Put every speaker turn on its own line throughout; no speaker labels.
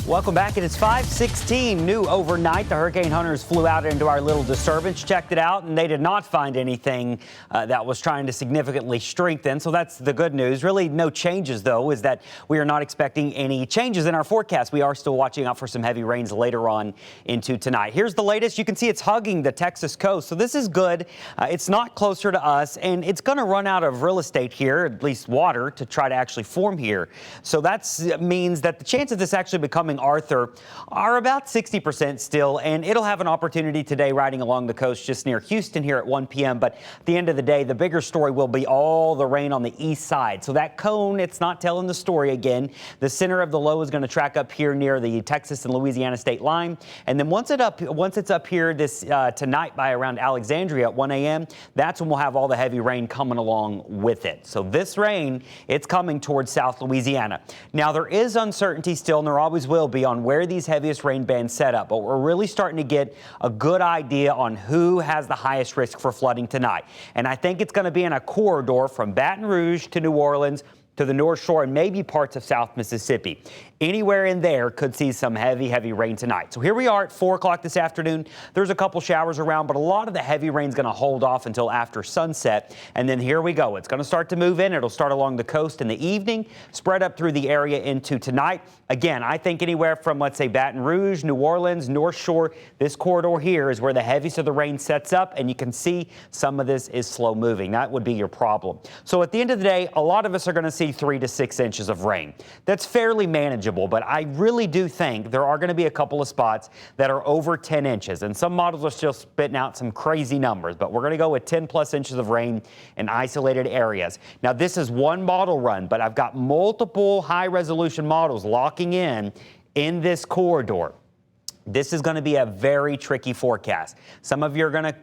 Welcome back. It is 5:16 new overnight. The hurricane hunters flew out into our little disturbance, checked it out, and they did not find anything that was trying to significantly strengthen. So that's the good news. Really no changes, though, is that we are not expecting any changes in our forecast. We are still watching out for some heavy rains later on into tonight. Here's the latest. You can see it's hugging the Texas coast. So this is good. It's not closer to us, and it's going to run out of real estate here, at least water, to try to actually form here. So that means that the chance of this actually becoming Arthur are about 60% still, and it'll have an opportunity today riding along the coast just near Houston here at 1 p.m. But at the end of the day, the bigger story will be all the rain on the east side. So that cone, it's not telling the story again. The center of the low is going to track up here near the Texas and Louisiana state line. And then once it's up here this tonight by around Alexandria at 1 a.m., that's when we'll have all the heavy rain coming along with it. So this rain, it's coming towards South Louisiana. Now, there is uncertainty still, and there always will be, on where these heaviest rain bands set up, but we're really starting to get a good idea on who has the highest risk for flooding tonight. And I think it's going to be in a corridor from Baton Rouge to New Orleans to the North Shore and maybe parts of South Mississippi. Anywhere in there could see some heavy rain tonight. So here we are at 4 o'clock this afternoon. There's a couple showers around, but a lot of the heavy rain is going to hold off until after sunset. And then here we go. It's going to start to move in. It'll start along the coast in the evening, spread up through the area into tonight. Again, I think anywhere from, let's say, Baton Rouge, New Orleans, North Shore, this corridor here is where the heaviest of the rain sets up. And you can see some of this is slow moving. That would be your problem. So at the end of the day, a lot of us are going to see 3 to 6 inches of rain. That's fairly manageable. But I really do think there are going to be a couple of spots that are over 10 inches. And some models are still spitting out some crazy numbers. But we're going to go with 10 plus inches of rain in isolated areas. Now, this is one model run, but I've got multiple high resolution models locking in this corridor. This is going to be a very tricky forecast. Some of you are going to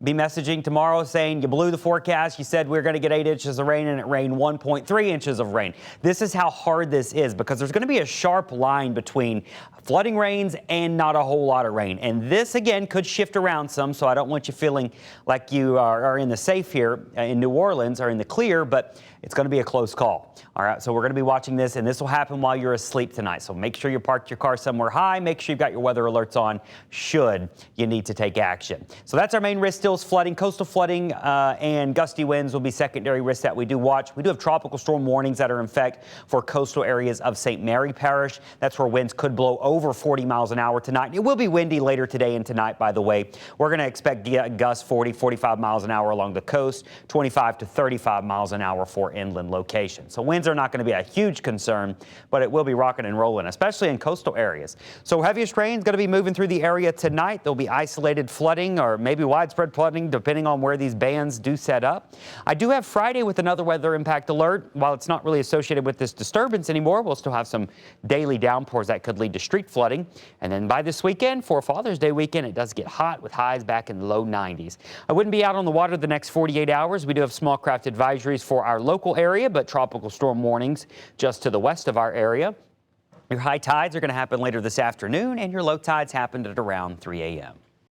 be messaging tomorrow saying you blew the forecast. You said we're going to get 8 inches of rain, and it rained 1.3 inches of rain. This is how hard this is, because there's going to be a sharp line between flooding rains and not a whole lot of rain. And this, again, could shift around some, so I don't want you feeling like you are in the safe here in New Orleans or in the clear, but it's going to be a close call. All right, so we're going to be watching this, and this will happen while you're asleep tonight. So make sure you parked your car somewhere high. Make sure you've got your weather alerts on should you need to take action. So that's our main risk. Still is flooding. Coastal flooding and gusty winds will be secondary risks that we do watch. We do have tropical storm warnings that are in effect for coastal areas of St. Mary Parish. That's where winds could blow over 40 miles an hour tonight. It will be windy later today and tonight, by the way. We're going to expect gusts 40, 45 miles an hour along the coast, 25 to 35 miles an hour for inland locations. So winds are not going to be a huge concern, but it will be rocking and rolling, especially in coastal areas. So heaviest rain is going to be moving through the area tonight. There'll be isolated flooding or maybe widespread flooding, depending on where these bands do set up. I do have Friday with another weather impact alert. While it's not really associated with this disturbance anymore, we'll still have some daily downpours that could lead to street flooding. And then by this weekend, for Father's Day weekend, it does get hot with highs back in the low 90s. I wouldn't be out on the water the next 48 hours. We do have small craft advisories for our local area, but tropical storm warnings just to the west of our area. Your high tides are going to happen later this afternoon, and your low tides happened at around 3 a.m.